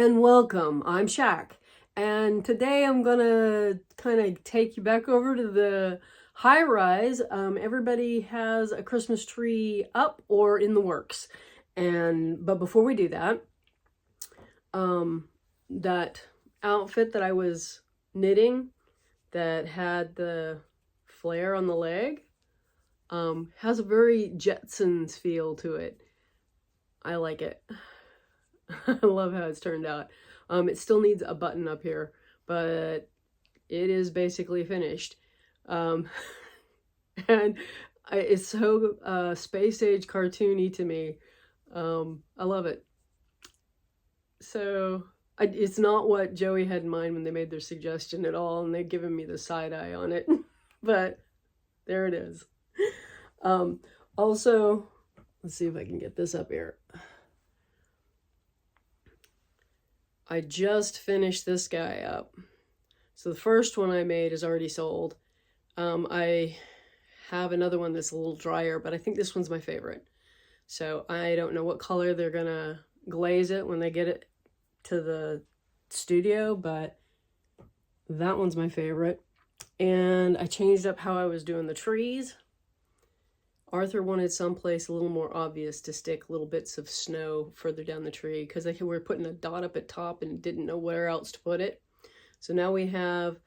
and welcome. I'm Shaq, and today I'm gonna kind of take you back over to the high rise. Everybody has a Christmas tree up or in the works, but before we do that, that outfit that I was knitting that had the flare on the leg has a very Jetsons feel to it. I like it. I love how it's turned out. It still needs a button up here, but it is basically finished. And it's so space age cartoony to me. I love it. So it's not what Joey had in mind when they made their suggestion at all, and they've given me the side eye on it. But there it is. Also, let's see if I can get this up here. I just finished this guy up. So the first one I made is already sold. I have another one that's a little drier, but I think this one's my favorite. So I don't know what color they're gonna glaze it when they get it to the studio, but that one's my favorite. And I changed up how I was doing the trees. Arthur wanted someplace a little more obvious to stick little bits of snow further down the tree because we were putting a dot up at top and didn't know where else to put it. So now we have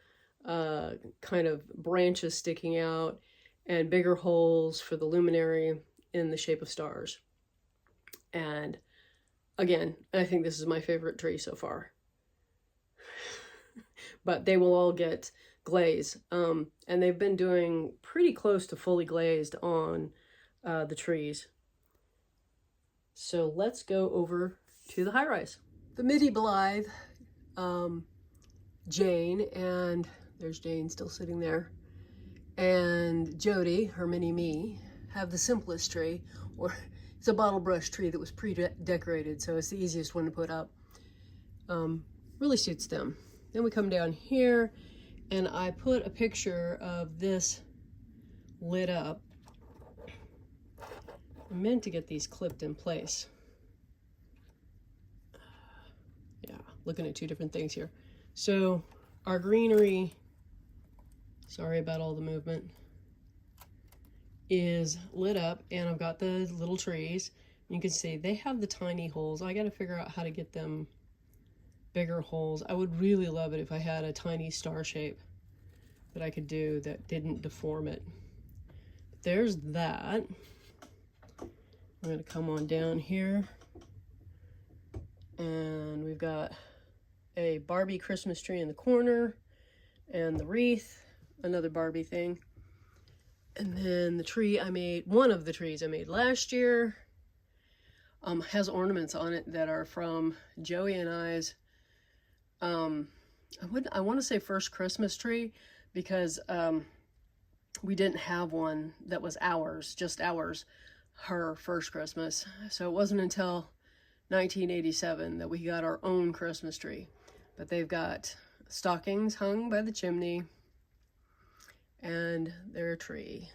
kind of branches sticking out and bigger holes for the luminary in the shape of stars. And again, I think this is my favorite tree so far. But they will all get glaze, and they've been doing pretty close to fully glazed on the trees. So let's go over to the high rise. The Midi Blythe, Jane, and there's Jane still sitting there, and Jody, her mini me, have the simplest tree, or it's a bottle brush tree that was pre-decorated, so it's the easiest one to put up. Really suits them. Then we come down here, and I put a picture of this lit up. I meant to get these clipped in place. Yeah, looking at two different things here. So our greenery, sorry about all the movement, is lit up, and I've got the little trees. You can see they have the tiny holes. I got to figure out how to get them bigger holes. I would really love it if I had a tiny star shape that I could do that didn't deform it. There's that. I'm going to come on down here, and we've got a Barbie Christmas tree in the corner and the wreath, another Barbie thing. And then the tree I made, one of the trees I made last year, has ornaments on it that are from Joey and I's I want to say first Christmas tree, because we didn't have one that was ours, just ours, her first Christmas. So it wasn't until 1987 that we got our own Christmas tree. But they've got stockings hung by the chimney and their tree.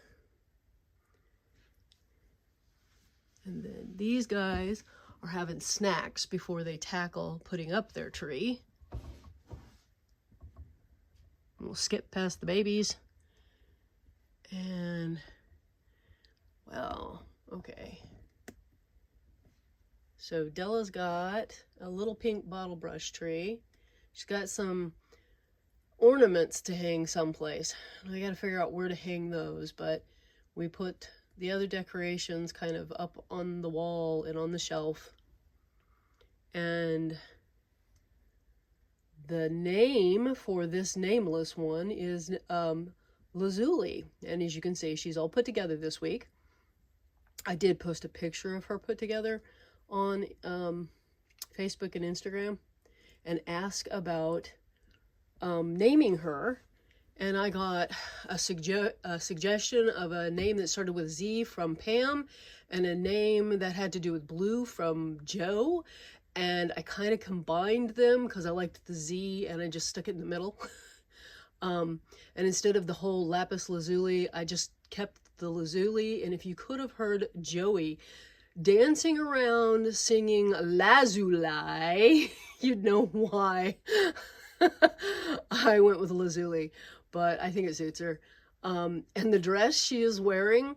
And then these guys are having snacks before they tackle putting up their tree. We'll skip past the babies. And, well, okay. So Della's got a little pink bottle brush tree. She's got some ornaments to hang someplace. I gotta figure out where to hang those, but we put the other decorations kind of up on the wall and on the shelf. And the name for this nameless one is Lazuli. And as you can see, she's all put together this week. I did post a picture of her put together on Facebook and Instagram and ask about naming her. And I got a suggestion of a name that started with Z from Pam, and a name that had to do with blue from Joe. And I kind of combined them because I liked the Z, and I just stuck it in the middle. And instead of the whole lapis lazuli, I just kept the lazuli. And if you could have heard Joey dancing around singing Lazuli. You'd know why I went with Lazuli, but I think it suits her. And the dress she is wearing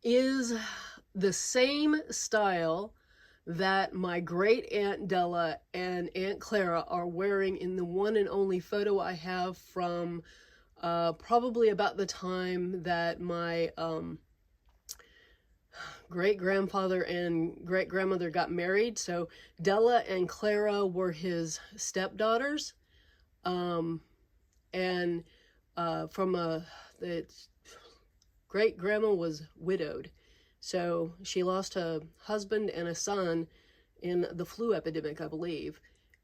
is the same style that my great Aunt Della and Aunt Clara are wearing in the one and only photo I have from probably about the time that my great-grandfather and great-grandmother got married. So Della and Clara were his stepdaughters. And the great-grandma was widowed. So she lost a husband and a son in the flu epidemic, I believe.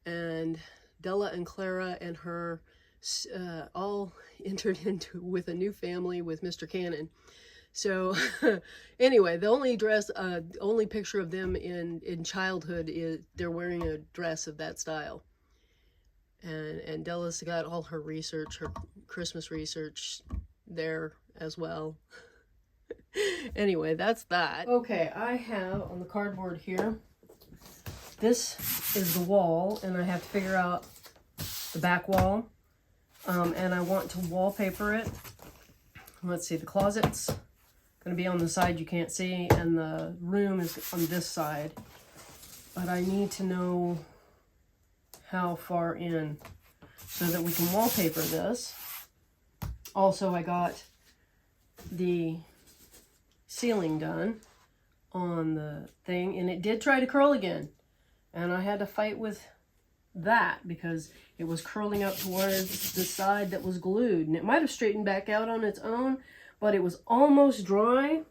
And Della and Clara and her all entered into with a new family with Mr. Cannon. So anyway, the only picture of them in childhood is they're wearing a dress of that style. And Della's got all her research, her Christmas research there as well. Anyway, that's that. Okay, I have on the cardboard here, this is the wall, and I have to figure out the back wall. And I want to wallpaper it. Let's see, the closet's going to be on the side you can't see, and the room is on this side. But I need to know how far in so that we can wallpaper this. Also, I got the ceiling done on the thing, and it did try to curl again. And I had to fight with that because it was curling up towards the side that was glued. And it might have straightened back out on its own, but it was almost dry.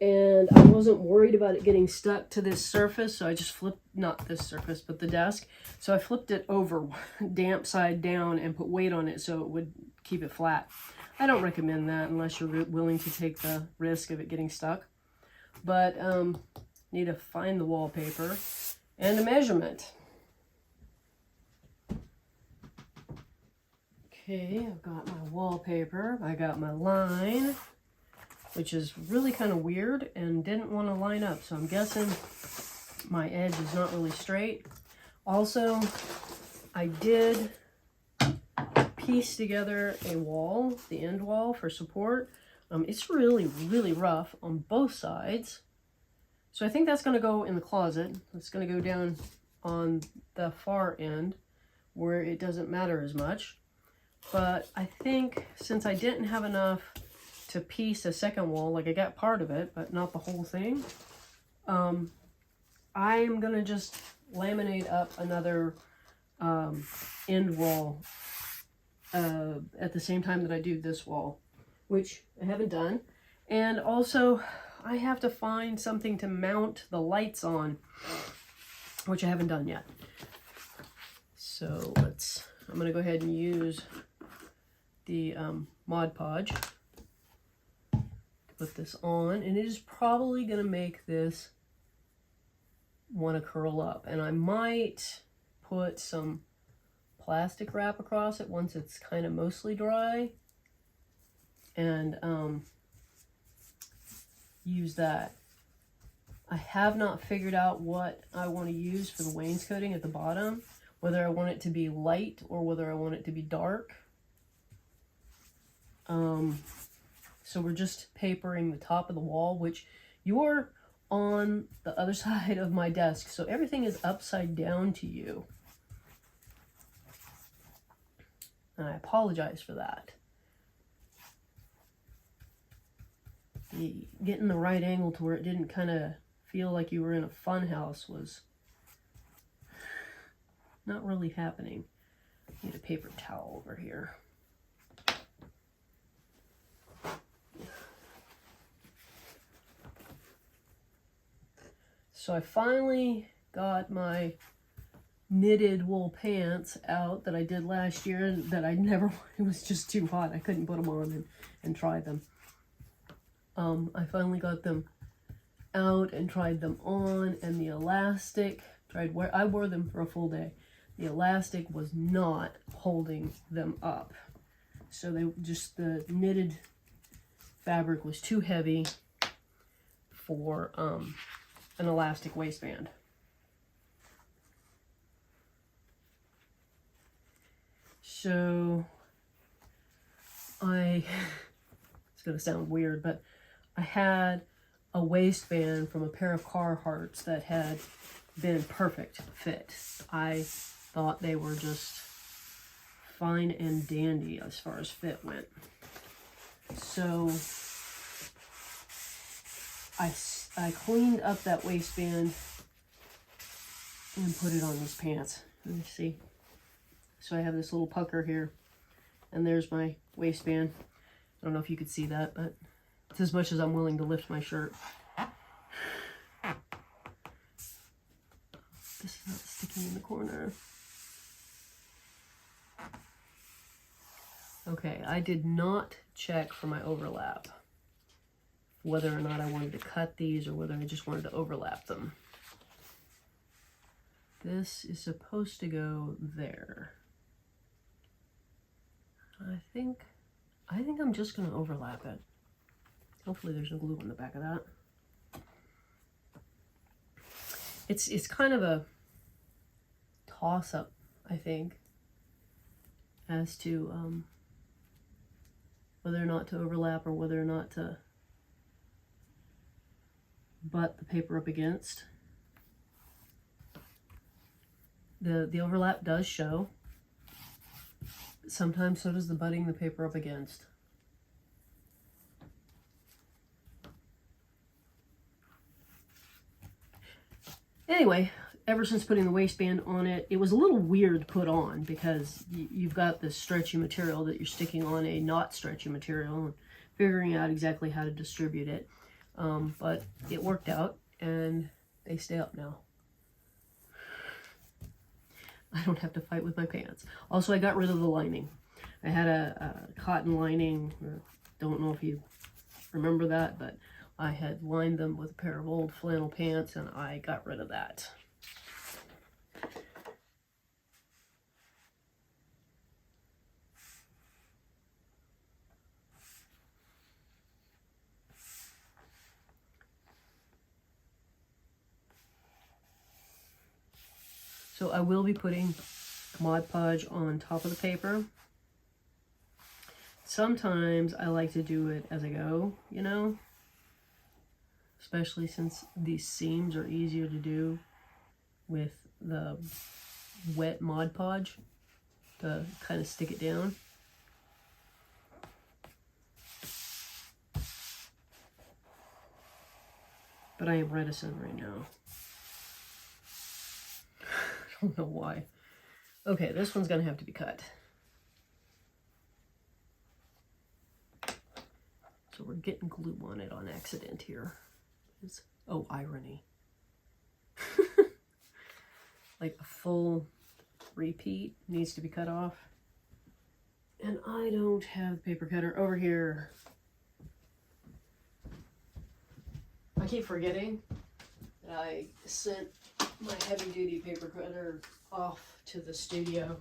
And I wasn't worried about it getting stuck to this surface, so I just flipped, not this surface, but the desk. So I flipped it over, damp side down, and put weight on it so it would keep it flat. I don't recommend that unless you're willing to take the risk of it getting stuck. But need to find the wallpaper and a measurement. Okay, I've got my wallpaper. I got my line, which is really kind of weird and didn't want to line up. So I'm guessing my edge is not really straight. Also, I did piece together a wall, the end wall for support. It's really, really rough on both sides. So I think that's going to go in the closet. It's going to go down on the far end where it doesn't matter as much. But I think since I didn't have enough to piece a second wall, like I got part of it, but not the whole thing, I'm going to just laminate up another end wall at the same time that I do this wall, which I haven't done. And also, I have to find something to mount the lights on, which I haven't done yet. So I'm going to go ahead and use the Mod Podge to put this on, and it is probably going to make this want to curl up. And I might put some plastic wrap across it once it's kind of mostly dry, and use that. I have not figured out what I want to use for the wainscoting at the bottom, whether I want it to be light or whether I want it to be dark. So we're just papering the top of the wall, which you're on the other side of my desk, so everything is upside down to you. And I apologize for that. Getting the right angle to where it didn't kind of feel like you were in a fun house was not really happening. Need a paper towel over here. So I finally got my knitted wool pants out that I did last year that I never, it was just too hot. I couldn't put them on and try them. I finally got them out and tried them on, and the elastic, I wore them for a full day. The elastic was not holding them up. So the knitted fabric was too heavy for an elastic waistband. So it's going to sound weird, but I had a waistband from a pair of Carhartts that had been perfect fit. I thought they were just fine and dandy as far as fit went. So I cleaned up that waistband and put it on these pants. Let me see. So I have this little pucker here, and there's my waistband. I don't know if you could see that, but it's as much as I'm willing to lift my shirt. This is not sticking in the corner. Okay, I did not check for my overlap, whether or not I wanted to cut these or whether I just wanted to overlap them. This is supposed to go there. I think I'm just going to overlap it. Hopefully there's no glue on the back of that. It's kind of a toss-up, I think, as to whether or not to overlap or whether or not to butt the paper up against. The overlap does show. Sometimes so does the butting the paper up against. Anyway, ever since putting the waistband on it, it was a little weird to put on because you've got this stretchy material that you're sticking on a not stretchy material and figuring out exactly how to distribute it. But it worked out and they stay up now. I don't have to fight with my pants. Also, I got rid of the lining. I had a cotton lining. Don't know if you remember that, but I had lined them with a pair of old flannel pants and I got rid of that. So I will be putting Mod Podge on top of the paper. Sometimes I like to do it as I go, you know, especially since these seams are easier to do with the wet Mod Podge to kind of stick it down. But I am reticent right now. I don't know why. Okay, this one's gonna have to be cut. So we're getting glue on it on accident here. Oh, irony. Like a full repeat needs to be cut off. And I don't have the paper cutter over here. I keep forgetting that I sent my heavy duty paper cutter off to the studio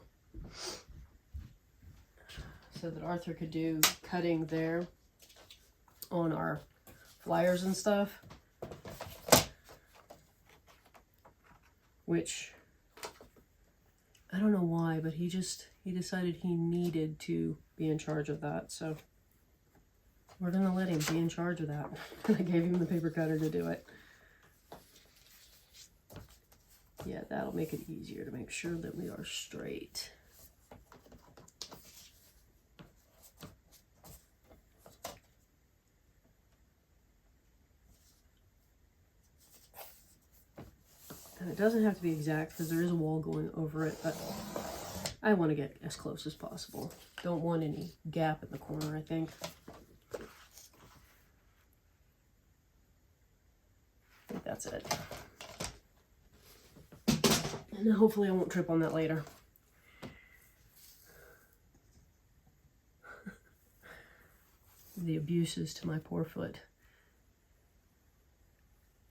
so that Arthur could do cutting there on our flyers and stuff, which I don't know why, but he decided he needed to be in charge of that, so we're gonna let him be in charge of that. I gave him the paper cutter to do it. Yeah, that'll make it easier to make sure that we are straight. And it doesn't have to be exact because there is a wall going over it, but I want to get as close as possible. Don't want any gap in the corner, I think. I think that's it. And then hopefully I won't trip on that later. The abuses to my poor foot.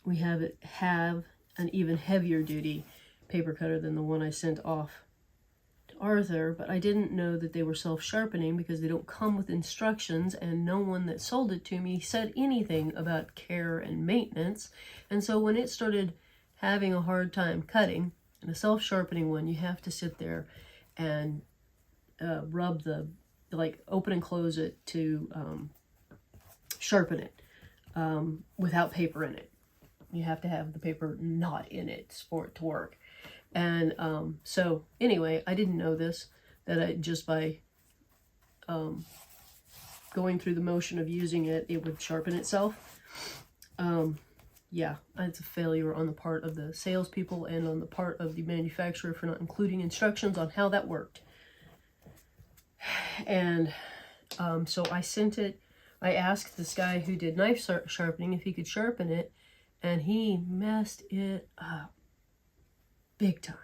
We have an even heavier duty paper cutter than the one I sent off to Arthur, but I didn't know that they were self-sharpening because they don't come with instructions, and no one that sold it to me said anything about care and maintenance. And so when it started having a hard time cutting, and a self-sharpening one, you have to sit there and rub the, like, open and close it to sharpen it without paper in it. You have to have the paper not in it for it to work. And so anyway, I didn't know this, that I just by going through the motion of using it, it would sharpen itself. Yeah, it's a failure on the part of the salespeople and on the part of the manufacturer for not including instructions on how that worked. And so I sent it, I asked this guy who did knife sharpening if he could sharpen it, and he messed it up big time,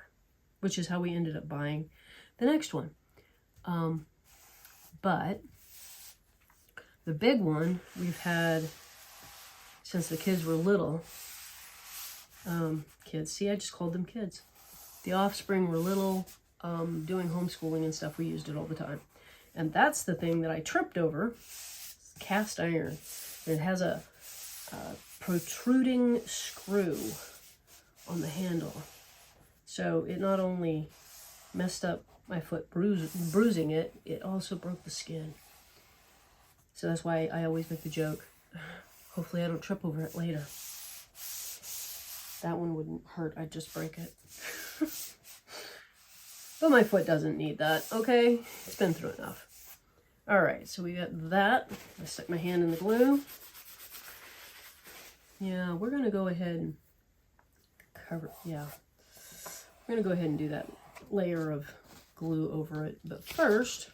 which is how we ended up buying the next one. But the big one we've had since the kids were little. Kids, see, I just called them kids. The offspring were little, doing homeschooling and stuff. We used it all the time. And that's the thing that I tripped over. Cast iron. It has a protruding screw on the handle. So it not only messed up my foot bruising it, it also broke the skin. So that's why I always make the joke, hopefully I don't trip over it later. That one wouldn't hurt, I'd just break it. But my foot doesn't need that, okay? It's been through enough. Alright, so we got that. I stuck my hand in the glue. Yeah, we're going to go ahead and cover, yeah. We're going to go ahead and do that layer of glue over it. But first,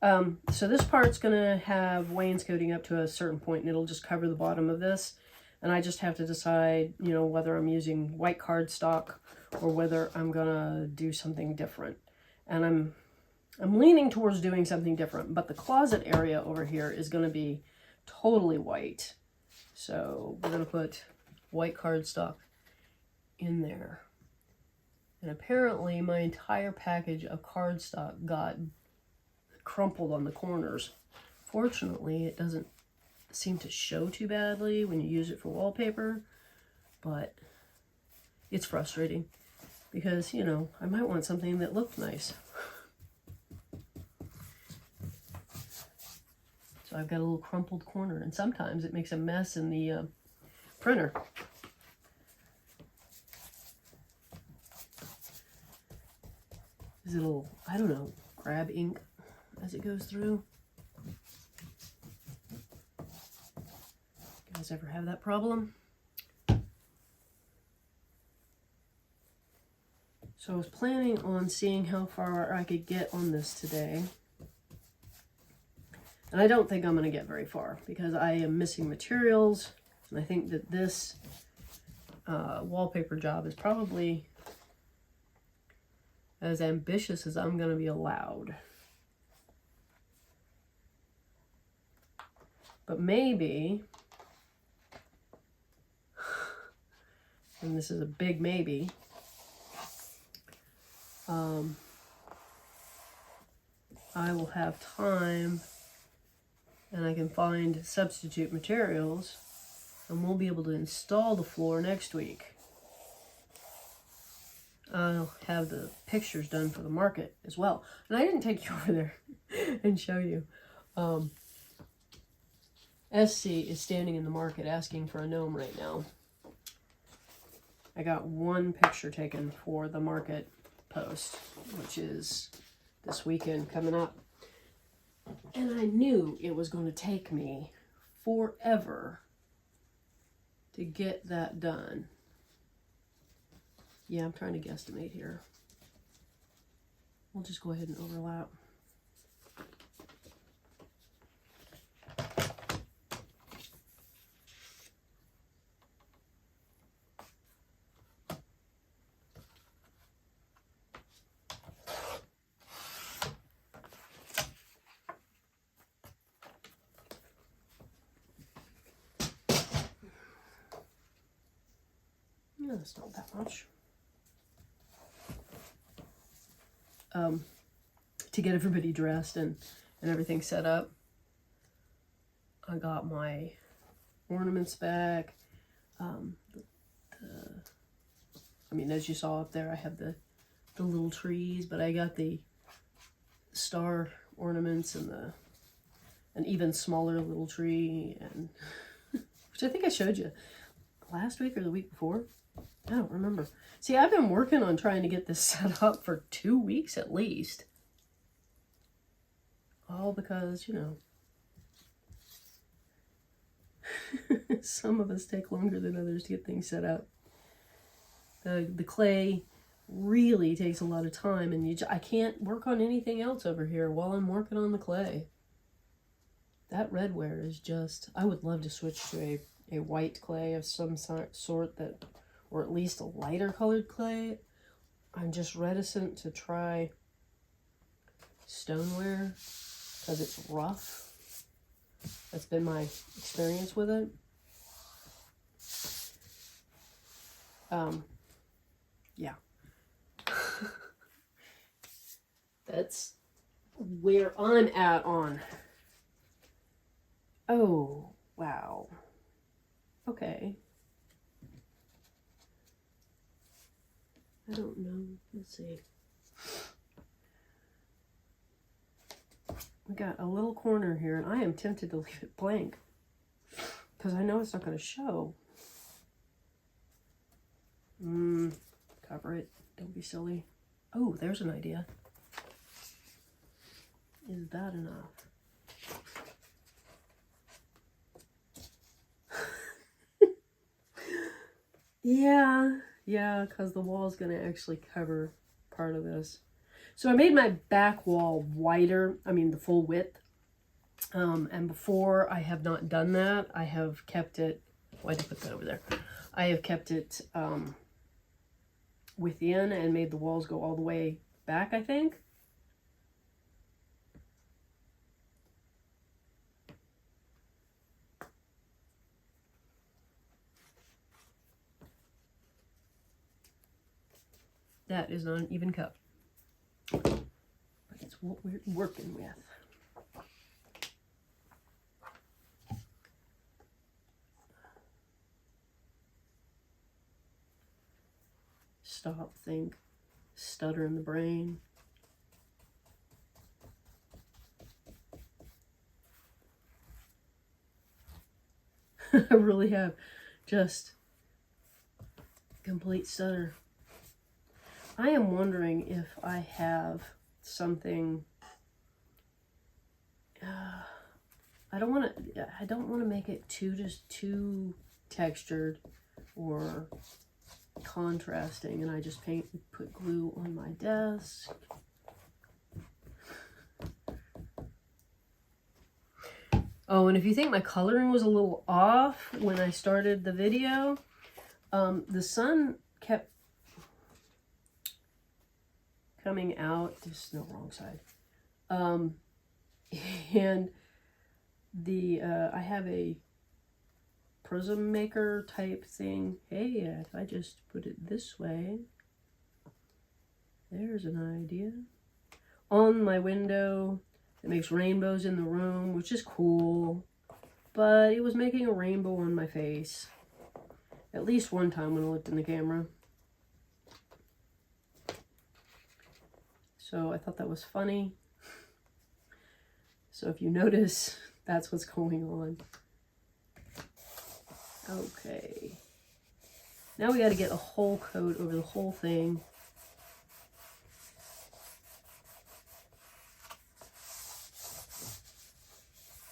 so this part's going to have wainscoting up to a certain point, and it'll just cover the bottom of this. And I just have to decide, you know, whether I'm using white cardstock or whether I'm going to do something different. And I'm leaning towards doing something different, but the closet area over here is going to be totally white. So we're going to put white cardstock in there. And apparently my entire package of cardstock got crumpled on the corners. Fortunately, it doesn't seem to show too badly when you use it for wallpaper, but it's frustrating because, you know, I might want something that looked nice. So I've got a little crumpled corner, and sometimes it makes a mess in the printer. Is it a little, I don't know, grab ink as it goes through? You guys ever have that problem? So I was planning on seeing how far I could get on this today. And I don't think I'm going to get very far because I am missing materials. And I think that this wallpaper job is probably as ambitious as I'm going to be allowed. But maybe, and this is a big maybe, I will have time and I can find substitute materials and we'll be able to install the floor next week. I'll have the pictures done for the market as well. And I didn't take you over there and show you. SC is standing in the market asking for a gnome right now. I got one picture taken for the market post, which is this weekend coming up. And I knew it was going to take me forever to get that done. Yeah, I'm trying to guesstimate here. We'll just go ahead and overlap. No, that's not that much. to get everybody dressed and everything set up. I got my ornaments back. I mean, as you saw up there, I have the little trees, but I got the star ornaments and an even smaller little tree, and which I think I showed you last week or the week before. I don't remember. See, I've been working on trying to get this set up for 2 weeks at least. All because, you know, some of us take longer than others to get things set up. The clay really takes a lot of time, and I can't work on anything else over here while I'm working on the clay. That redware is just, I would love to switch to a white clay of some sort that, or at least a lighter colored clay. I'm just reticent to try stoneware because it's rough. That's been my experience with it. Yeah. That's where I'm at on. Oh, wow. Okay. I don't know. Let's see. We got a little corner here, and I am tempted to leave it blank because I know it's not going to show. Cover it. Don't be silly. Oh, there's an idea. Is that enough? Yeah, because the wall is going to actually cover part of this. So I made my back wall wider, I mean the full width. And before I have not done that, I have kept it, why'd I put that over there? I have kept it within and made the walls go all the way back, I think. That is not an even cup, but it's what we're working with. Stop, think, stutter in the brain. I really have just complete stutter. I am wondering if I have something. I don't want to make it too textured or contrasting, and I just put glue on my desk. Oh, and if you think my coloring was a little off when I started the video, the sun kept coming out. There's no wrong side. And I have a prism maker type thing. Hey, if I just put it this way, there's an idea. On my window, it makes rainbows in the room, which is cool, but it was making a rainbow on my face. At least one time when I looked in the camera. So I thought that was funny. So if you notice, that's what's going on. Okay. Now we got to get a whole coat over the whole thing.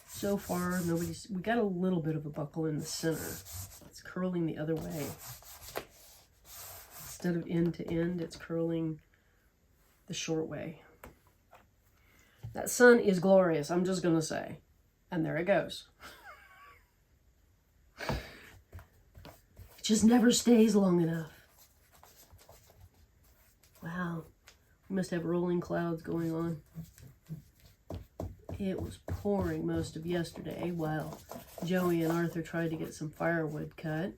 So far, we got a little bit of a buckle in the center. It's curling the other way. Instead of end to end, it's curling the short way. That sun is glorious, I'm just gonna say. And there it goes. It just never stays long enough. Wow. We must have rolling clouds going on. It was pouring most of yesterday while Joey and Arthur tried to get some firewood cut.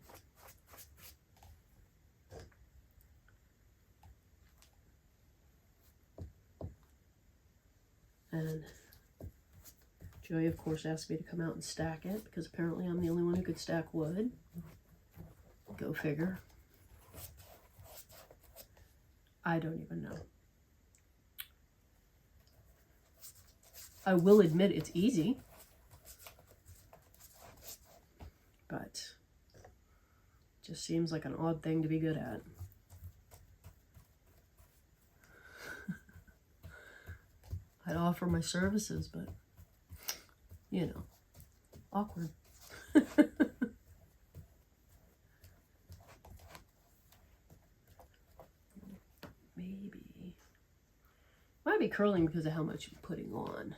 And Joey, of course, asked me to come out and stack it because apparently I'm the only one who could stack wood. Go figure. I don't even know. I will admit it's easy, but it just seems like an odd thing to be good at. I'd offer my services, but, you know, awkward. Maybe. Might be curling because of how much I'm putting on.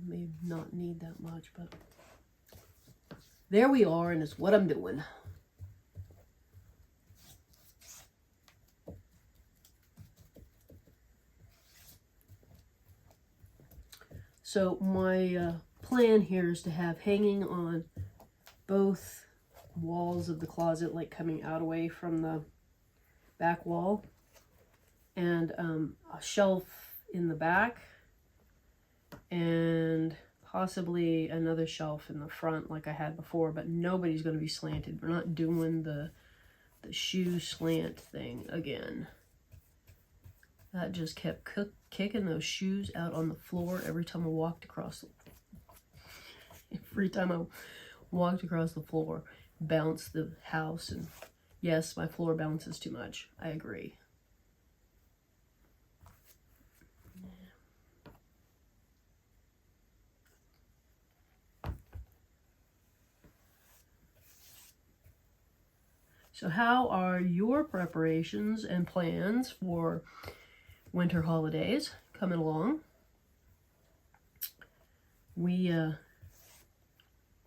May not need that much, but there we are, and it's what I'm doing. So my plan here is to have hanging on both walls of the closet, like coming out away from the back wall, and a shelf in the back, and possibly another shelf in the front like I had before, but nobody's going to be slanted. We're not doing the shoe slant thing again. That just kept kicking those shoes out on the floor every time I walked across the floor, bounced the house. And yes, my floor bounces too much. I agree. So how are your preparations and plans for winter holidays coming along? We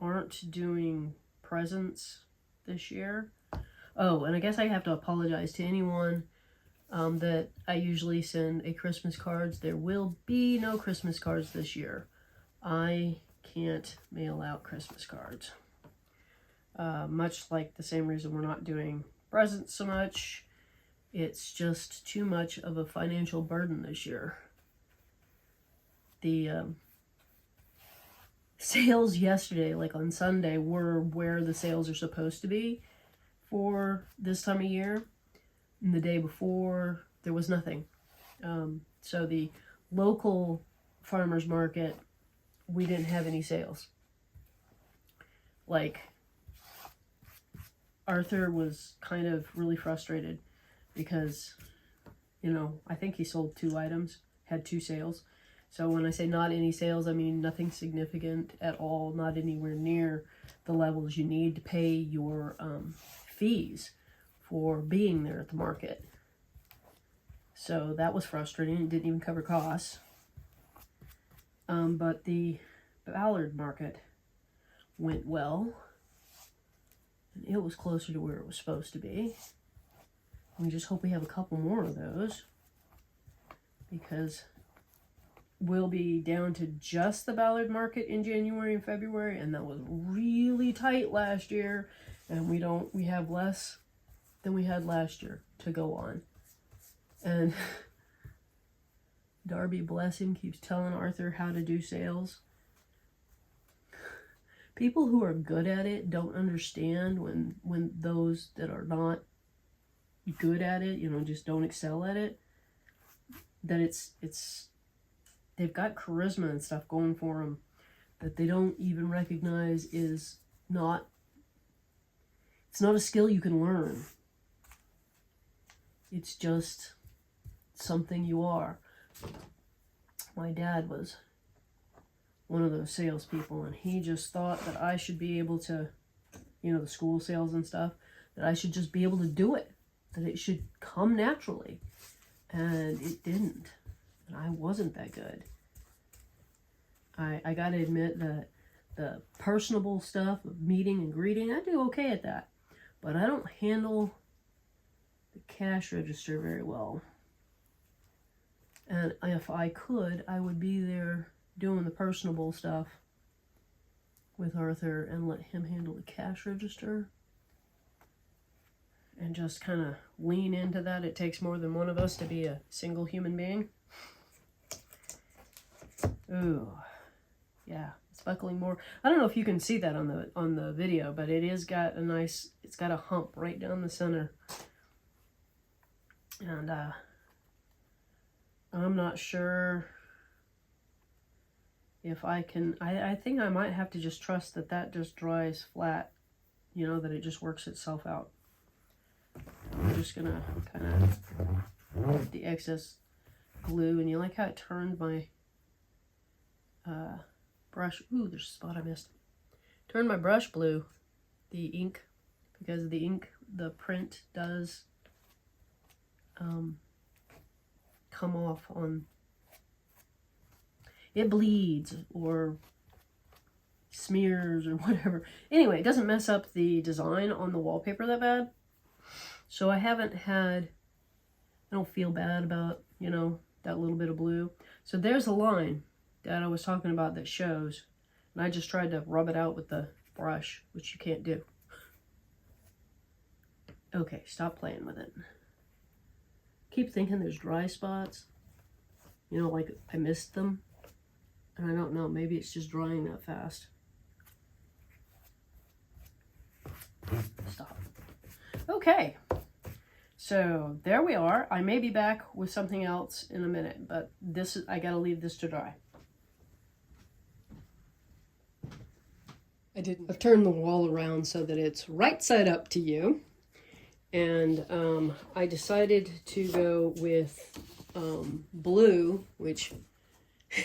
aren't doing presents this year. Oh, and I guess I have to apologize to anyone that I usually send a Christmas cards. There will be no Christmas cards this year. I can't mail out Christmas cards. Much like the same reason we're not doing presents so much. It's just too much of a financial burden this year. The sales yesterday, like on Sunday, were where the sales are supposed to be for this time of year. And the day before, there was nothing. So the local farmers market, we didn't have any sales. Like, Arthur was kind of really frustrated because, you know, I think he sold 2 items, had 2 sales. So when I say not any sales, I mean nothing significant at all, not anywhere near the levels you need to pay your fees for being there at the market. So that was frustrating. It didn't even cover costs. But the Ballard market went well. And it was closer to where it was supposed to be. We just hope we have a couple more of those, because we'll be down to just the Ballard market in January and February, and that was really tight last year, and we have less than we had last year to go on. And Darby, bless him, keeps telling Arthur how to do sales. People who are good at it don't understand when those that are not good at it, you know, just don't excel at it, that it's they've got charisma and stuff going for them that they don't even recognize it's not a skill you can learn. It's just something you are. My dad was one of those salespeople, and he just thought that I should be able to, you know, the school sales and stuff, that I should just be able to do it, that it should come naturally. And it didn't. And I wasn't that good. I gotta admit that the personable stuff of meeting and greeting, I do okay at that. But I don't handle the cash register very well. And if I could, I would be there doing the personable stuff with Arthur and let him handle the cash register. And just kind of lean into that. It takes more than one of us to be a single human being. Ooh, yeah, it's buckling more. I don't know if you can see that on the video, but it is got a nice, it's got a hump right down the center. And I'm not sure if I can, I think I might have to just trust that that just dries flat, you know, that it just works itself out. I'm just gonna kind of get the excess glue, and you like how it turned my brush. Ooh, there's a spot I missed. Turn my brush blue, the ink, because the ink, the print does come off on, it bleeds or smears or whatever. Anyway, it doesn't mess up the design on the wallpaper that bad. So I haven't had, I don't feel bad about, you know, that little bit of blue. So there's a line that I was talking about that shows, and I just tried to rub it out with the brush, which you can't do. Okay, stop playing with it. Keep thinking there's dry spots, you know, like I missed them, and I don't know, maybe it's just drying that fast. Stop. Okay, so there we are. I may be back with something else in a minute, but this is, I gotta leave this to dry. I've turned the wall around so that it's right side up to you. And I decided to go with blue, which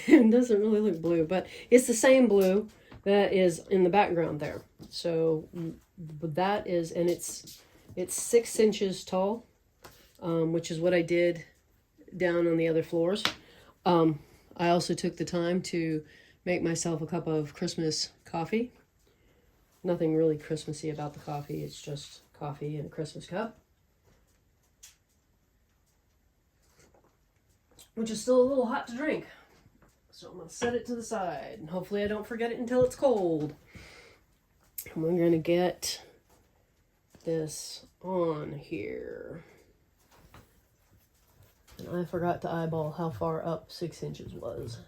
doesn't really look blue, but it's the same blue that is in the background there. So that is, and it's 6 inches tall, which is what I did down on the other floors. I also took the time to make myself a cup of Christmas coffee. Nothing really Christmassy about the coffee, it's just coffee in a Christmas cup, which is still a little hot to drink. So I'm going to set it to the side, and hopefully I don't forget it until it's cold. And we're going to get this on here. And I forgot to eyeball how far up 6 inches was.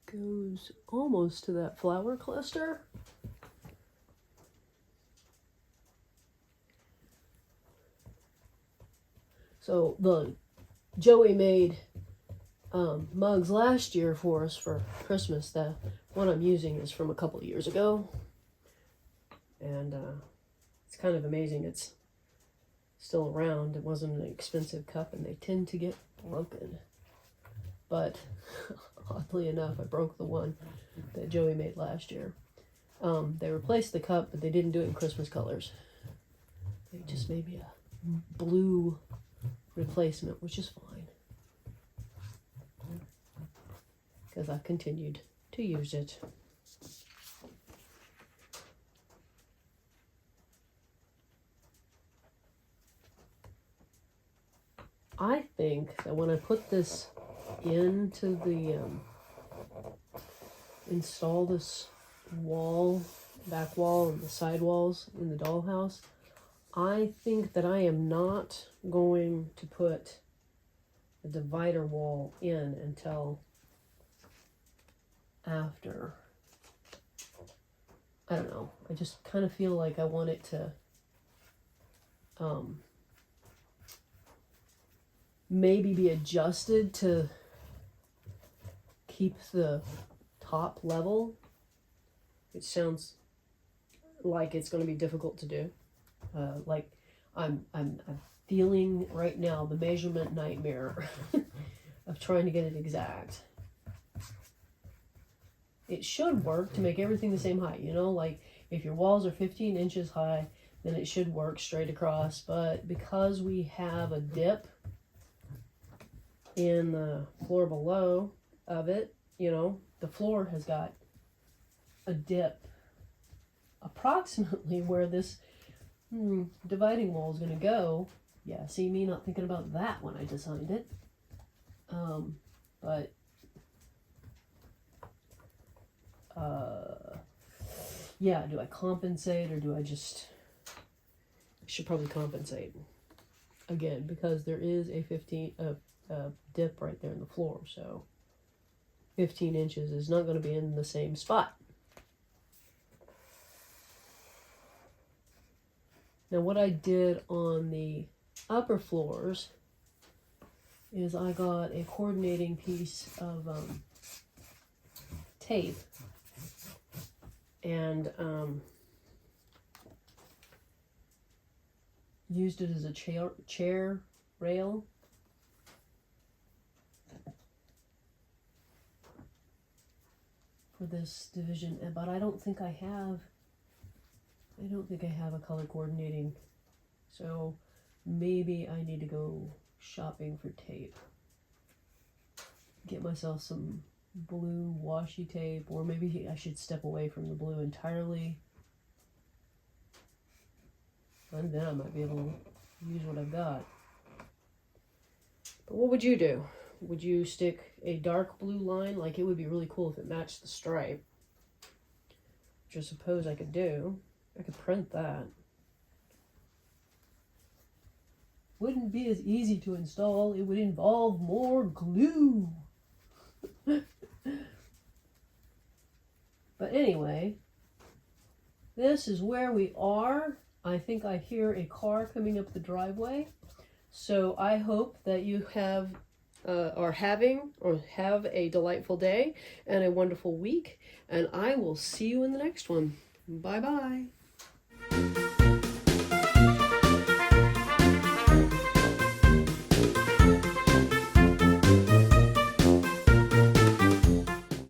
Goes almost to that flower cluster. So Joey made mugs last year for us for Christmas. The one I'm using is from a couple of years ago, and it's kind of amazing it's still around. It wasn't an expensive cup, and they tend to get broken, but oddly enough, I broke the one that Joey made last year. They replaced the cup, but they didn't do it in Christmas colors. They just made me a blue replacement, which is fine, because I continued to use it. I think that when I put this into the install this wall, back wall, and the side walls in the dollhouse, I think that I am not going to put the divider wall in until after. I don't know, I just kind of feel like I want it to maybe be adjusted to keep the top level. It sounds like it's going to be difficult to do. Like I'm feeling right now the measurement nightmare of trying to get it exact. It should work to make everything the same height, you know, like if your walls are 15 inches high, then it should work straight across. But because we have a dip in the floor below of it, you know, the floor has got a dip approximately where this dividing wall is going to go. Yeah, see me not thinking about that when I designed it. But yeah, do I compensate or do I just... I should probably compensate. Again, because there is a dip right there in the floor, so 15 inches is not going to be in the same spot. Now what I did on the upper floors is I got a coordinating piece of tape and used it as a chair rail. For this division, but I don't think I have a color coordinating, so maybe I need to go shopping for tape. Get myself some blue washi tape, or maybe I should step away from the blue entirely. And then I might be able to use what I've got. But what would you do? Would you stick a dark blue line? Like, it would be really cool if it matched the stripe. Which I suppose I could do. I could print that. Wouldn't be as easy to install. It would involve more glue. But anyway, this is where we are. I think I hear a car coming up the driveway. So I hope that you have have a delightful day and a wonderful week. And I will see you in the next one. Bye-bye.